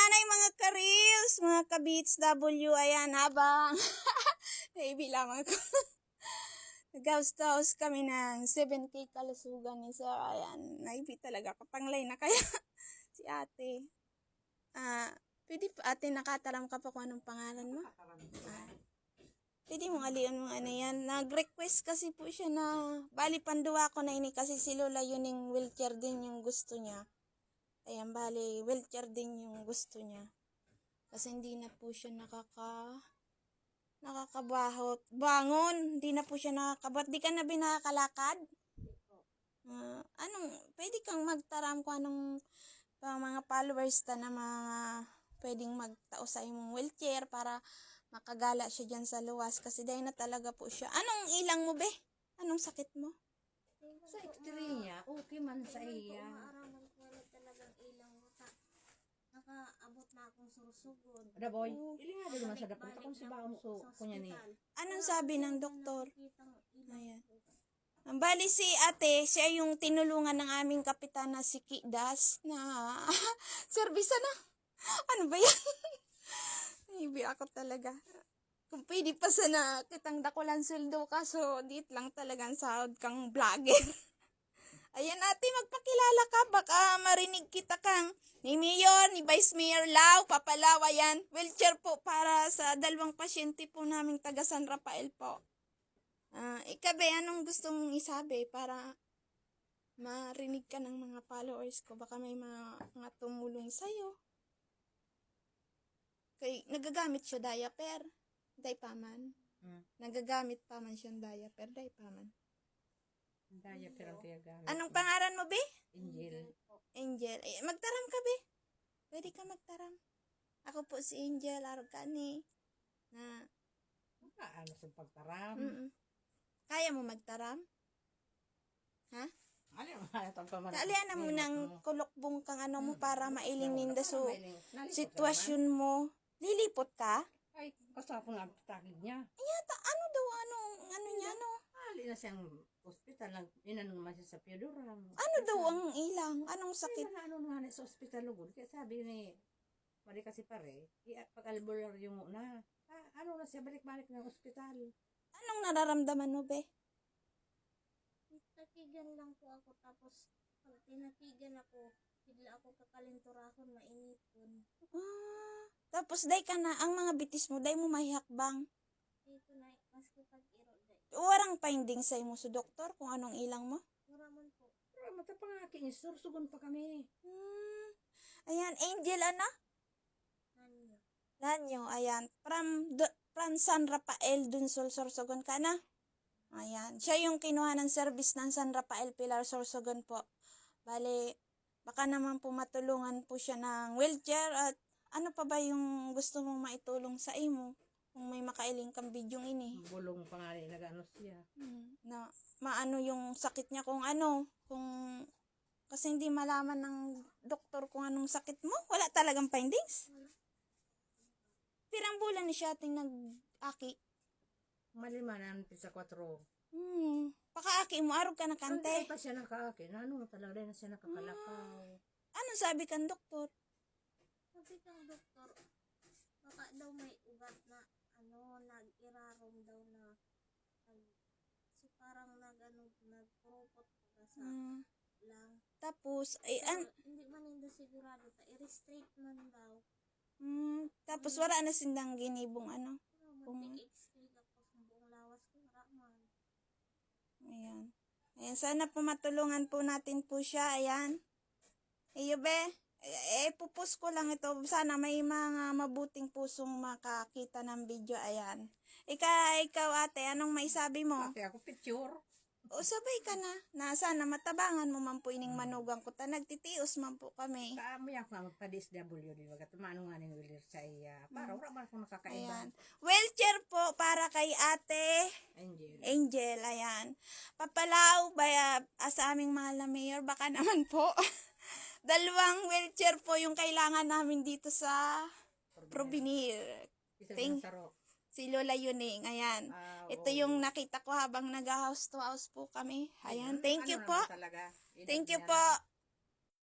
nanay mga ka-reels, mga ka-beats W, ayan, habang naibilang ako. Nag-house-to-house kami ng 7K kalusugan ni Sir, ayan, naibi talaga, kapanglay na kaya si ate. Pwede pa ate, nakataram ka pa kung anong pangalan mo? Pwede mong alian mo ano yan. Nag-request kasi po siya na, bali panduwa ko na ini kasi si Lola yun yung wheelchair din yung gusto niya. Ayan, bali, wheelchair din yung gusto niya. Kasi hindi na po siya nakakabahot. Bangon, hindi na po siya nakakabot. Di ka na binakakalakad? Pwede kang magtaram kung anong mga followers na mga pwedeng magtao sa imong wheelchair para makagala siya dyan sa luwas. Kasi dahil na talaga po siya. Anong ilang mo, be? Anong sakit mo? Sa x-ray niya, okay man sa iya. Maaraman ko na talagang ilang mata. Nakaabot na akong sursugod. Ada boy, ili nga din sa dapat akong si baon so kunya ni. Anong sabi ng doktor? Ayan. Ang bali si ate, siya yung tinulungan ng aming kapitan na si Kidas na serbisa na. Ano ba yan? Ibi ako talaga. Kung pwede pa sana kitang dakulan sweldo ka, so dit lang talagang sahod kang vlogger. Ayan ate, magpakilala ka, baka marinig kita kang ni Mayor, ni Vice Mayor Lau, Papalaw, ayan. Wheelchair po para sa dalawang pasyente po naming taga San Rafael po. Ikabe, anong gusto mong isabi para marinig ka ng mga followers ko? Baka may mga tumulong sa'yo. Nagagamit siya diaper. Daypaman. Nagagamit pa man siyang diaper. Daypaman. Diaper ang tiyagamit. Anong pangalan mo, be? Angel. Angel. Magtaram ka, be. Pwede ka magtaram. Ako po si Angel Arcani. Ano sa pagtaram? Kaya mo magtaram? Ha? Ano yung itong pamarat? Naalian na mo ng kulokbong kang ano mo para mailing ninda so sitwasyon mo. Lilipot ka? Ay, kasapon nga takid niya. Yata, ano daw, ano niya, no? Ali na siyang ospital, inanong naman siya sa Piaduram. Ano daw ang ilang? Anong sakit? Sakit? Ano nga sa ospital lugod. Kaya sabi ni, mali kasi pare, pag-albular yung una. Ano na siya, balik-balik ng ospital. Anong nararamdaman mo, be? Takigan lang po ako, tapos pag tinakigan ako, bigla ako kakalinturahon, mainipon. Tapos day ka na, ang mga bitis mo, day mo mahihakbang. Dito na, maski pag-iro, Warang finding sa imo sa doktor kung anong ilang mo? muraman po. Pero matapang aking sursugon pa kami. Ayan, Angel, ano? Nanyo. Lanyo, ayan. From San Rafael, dun Sorsogon ka na. Ayan. Siya yung kinuha ng service ng San Rafael Pilar Sorsogon po. Bale, baka naman po matulungan po siya ng wheelchair at ano pa ba yung gusto mong maitulong sa imo? Kung may makailing kang bidyong ini. Bulong pa nga rin, nag-ano siya. Na maano yung sakit niya kung ano. Kasi hindi malaman ng doktor kung anong sakit mo. Wala talagang findings. Pirang bulan ni siya ating nag-aki. Malimanan sa 4. Pakaaki mo, arog ka na kante. Hindi pa siya nakakin. Ano talaga rin na siya nakakalakaw. Ano sabi kang doktor? Sabi kang doktor, baka daw may ugat na, nag-irarom daw na, so parang nagpurupot ka sa lang. Tapos, Hindi man hindi sigurado, i-restrict man daw. tapos wala na sindang ginibong ano. Mag-extrade ako sa buong lawas ko, man. Ayan. Ayan, sana po matulungan po natin po siya. Ayan. Iyo be, pupus ko lang ito. Sana may mga mabuting pusong makakita ng video. Ayan. Ikaw ate, anong maisabi mo? Ate ako picture. O sabay ka na sana matabangan mo man po ining manugang ko. Nagtitios man po kami. Kami ako nga magpa-DSWD. Wagat manong nga ning wheeler sa iya. Para wala man ako makakaiba. Ayan. Wheelchair po para kay ate Angel. Ayan. Papalaw sa aming mahal na mayor. Baka naman po. 2 wheelchair po yung kailangan namin dito sa Provinir. Si Lola Yuning. Ayan. Ito yung nakita ko habang nag-house to house po kami. Ayan. Thank you po. Thank you po.